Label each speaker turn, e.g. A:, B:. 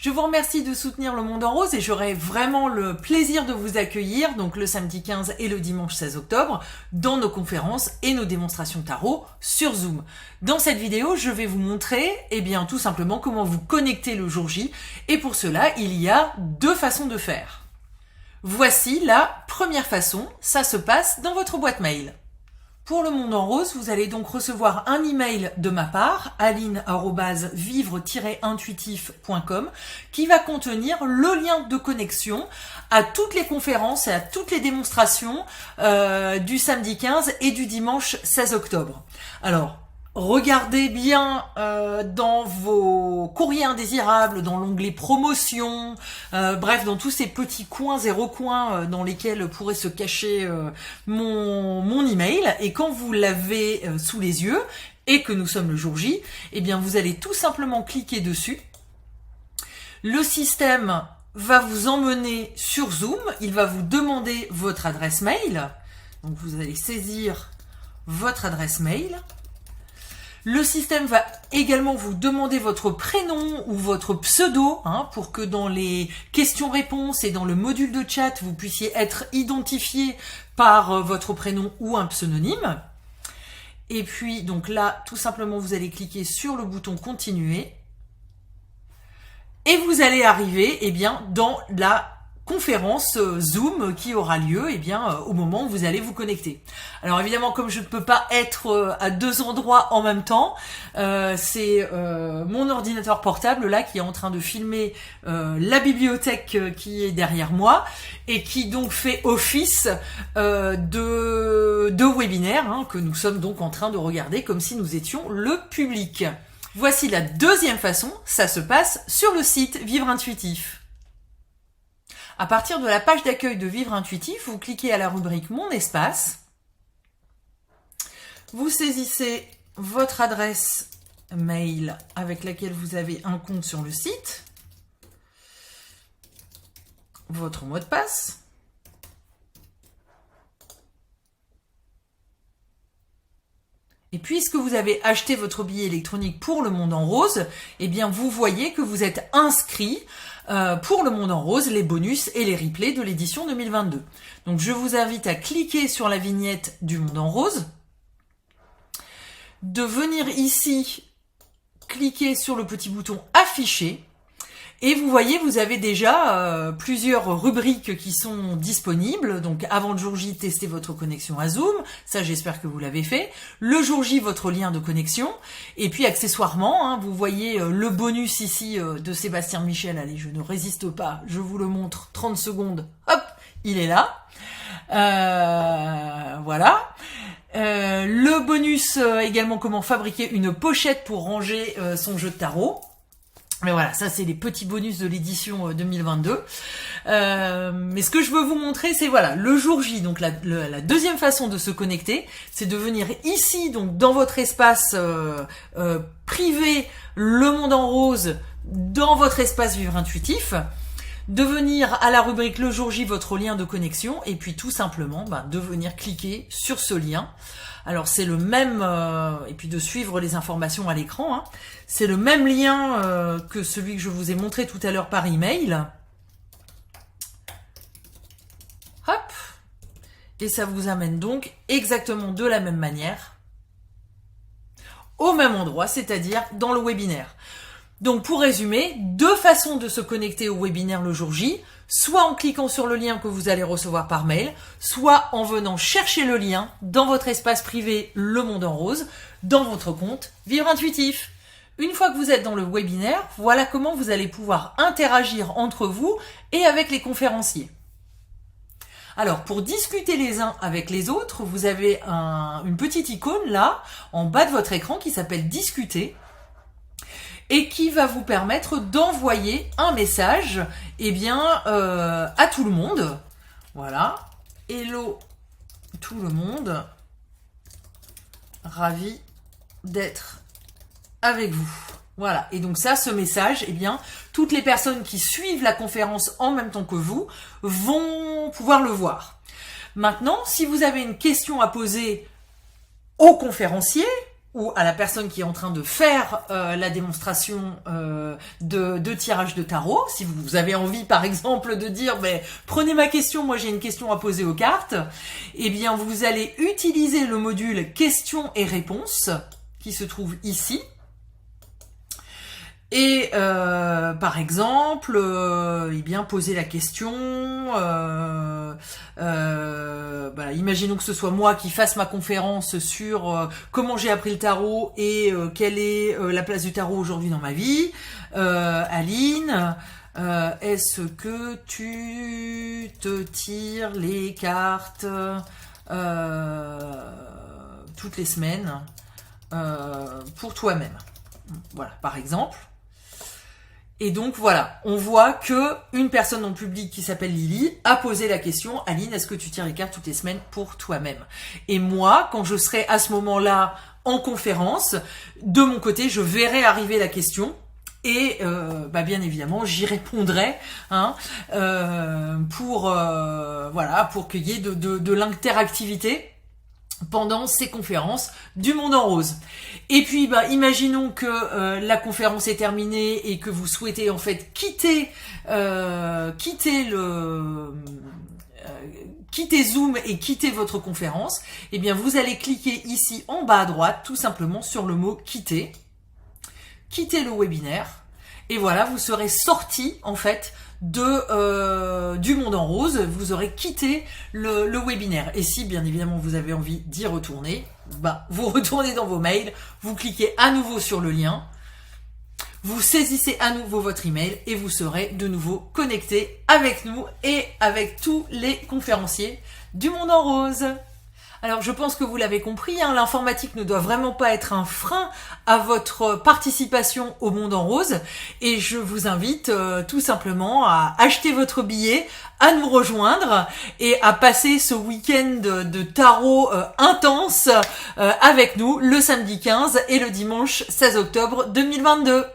A: Je vous remercie de soutenir Le Monde en Rose et j'aurai vraiment le plaisir de vous accueillir, donc le samedi 15 et le dimanche 16 octobre, dans nos conférences et nos démonstrations tarot sur Zoom. Dans cette vidéo, je vais vous montrer, tout simplement comment vous connecter le jour J, et pour cela, il y a deux façons de faire. Voici la première façon, ça se passe dans votre boîte mail. Pour Le Monde en Rose, vous allez donc recevoir un email de ma part, aline@vivre-intuitif.com, qui va contenir le lien de connexion à toutes les conférences et à toutes les démonstrations du samedi 15 et du dimanche 16 octobre. Alors, regardez bien dans vos courriers indésirables, dans l'onglet promotion, bref, dans tous ces petits coins et recoins dans lesquels pourrait se cacher mon email. Et quand vous l'avez sous les yeux et que nous sommes le jour J, vous allez tout simplement cliquer dessus. Le système va vous emmener sur Zoom. Il va vous demander votre adresse mail. Donc vous allez saisir votre adresse mail. Le système va également vous demander votre prénom ou votre pseudo pour que dans les questions-réponses et dans le module de chat, vous puissiez être identifié par votre prénom ou un pseudonyme. Et puis, donc là, tout simplement, vous allez cliquer sur le bouton « Continuer » et vous allez arriver dans la conférence Zoom qui aura lieu au moment où vous allez vous connecter. Alors évidemment, comme je ne peux pas être à deux endroits en même temps, c'est mon ordinateur portable là qui est en train de filmer la bibliothèque qui est derrière moi et qui donc fait office de webinaire que nous sommes donc en train de regarder comme si nous étions le public. Voici la deuxième façon, ça se passe sur le site Vivre Intuitif. À partir de la page d'accueil de Vivre Intuitif, vous cliquez à la rubrique Mon espace. Vous saisissez votre adresse mail avec laquelle vous avez un compte sur le site. Votre mot de passe. Et puisque vous avez acheté votre billet électronique pour Le Monde en Rose, vous voyez que vous êtes inscrit pour Le Monde en Rose, les bonus et les replays de l'édition 2022. Donc je vous invite à cliquer sur la vignette du Monde en Rose, de venir ici, cliquer sur le petit bouton afficher, et vous voyez, vous avez déjà plusieurs rubriques qui sont disponibles. Donc avant le jour J, testez votre connexion à Zoom. Ça, j'espère que vous l'avez fait. Le jour J, votre lien de connexion. Et puis accessoirement, vous voyez le bonus ici de Sébastien Michel. Allez, je ne résiste pas, je vous le montre. 30 secondes, hop, il est là. Voilà. Le bonus également, comment fabriquer une pochette pour ranger son jeu de tarot. Mais voilà, ça c'est les petits bonus de l'édition 2022. Mais ce que je veux vous montrer, c'est voilà, le jour J, donc la deuxième façon de se connecter, c'est de venir ici, donc dans votre espace privé, Le Monde en Rose, dans votre espace Vivre Intuitif, de venir à la rubrique Le jour J, votre lien de connexion, et puis tout simplement de venir cliquer sur ce lien. Alors c'est le même, et puis de suivre les informations à l'écran, c'est le même lien que celui que je vous ai montré tout à l'heure par email. Hop, et ça vous amène donc exactement de la même manière au même endroit, c'est-à-dire dans le webinaire. Donc pour résumer, deux façons de se connecter au webinaire le jour J, soit en cliquant sur le lien que vous allez recevoir par mail, soit en venant chercher le lien dans votre espace privé Le Monde en Rose, dans votre compte Vivre Intuitif. Une fois que vous êtes dans le webinaire, voilà comment vous allez pouvoir interagir entre vous et avec les conférenciers. Alors, pour discuter les uns avec les autres, vous avez une petite icône là, en bas de votre écran qui s'appelle « Discuter ». Et qui va vous permettre d'envoyer un message à tout le monde. Voilà. Hello tout le monde. Ravi d'être avec vous. Voilà. Et donc ça, ce message, toutes les personnes qui suivent la conférence en même temps que vous vont pouvoir le voir. Maintenant, si vous avez une question à poser au conférencier, ou à la personne qui est en train de faire la démonstration de tirage de tarot. Si vous avez envie, par exemple, de dire prenez ma question, moi j'ai une question à poser aux cartes, eh bien vous allez utiliser le module questions et réponses qui se trouve ici. Et par exemple, eh bien poser la question. Imaginons que ce soit moi qui fasse ma conférence sur comment j'ai appris le tarot et quelle est la place du tarot aujourd'hui dans ma vie. Aline, est-ce que tu te tires les cartes toutes les semaines pour toi-même? Voilà, par exemple. Et donc voilà, on voit que une personne dans le public qui s'appelle Lily a posé la question: Aline, est-ce que tu tires les cartes toutes les semaines pour toi-même? Et moi, quand je serai à ce moment-là en conférence, de mon côté, je verrai arriver la question et bien évidemment, j'y répondrai pour qu'il y ait de l'interactivité pendant ces conférences du Monde en Rose. Et puis imaginons que la conférence est terminée et que vous souhaitez en fait quitter Zoom et quitter votre conférence. Eh bien vous allez cliquer ici en bas à droite tout simplement sur le mot quitter le webinaire, et voilà, vous serez sorti en fait du Monde en Rose, vous aurez quitté le webinaire. Et si bien évidemment vous avez envie d'y retourner, vous retournez dans vos mails, vous cliquez à nouveau sur le lien, vous saisissez à nouveau votre email et vous serez de nouveau connecté avec nous et avec tous les conférenciers du Monde en Rose. Alors je pense que vous l'avez compris, l'informatique ne doit vraiment pas être un frein à votre participation au Monde en Rose, et je vous invite tout simplement à acheter votre billet, à nous rejoindre et à passer ce week-end de tarot intense avec nous le samedi 15 et le dimanche 16 octobre 2022.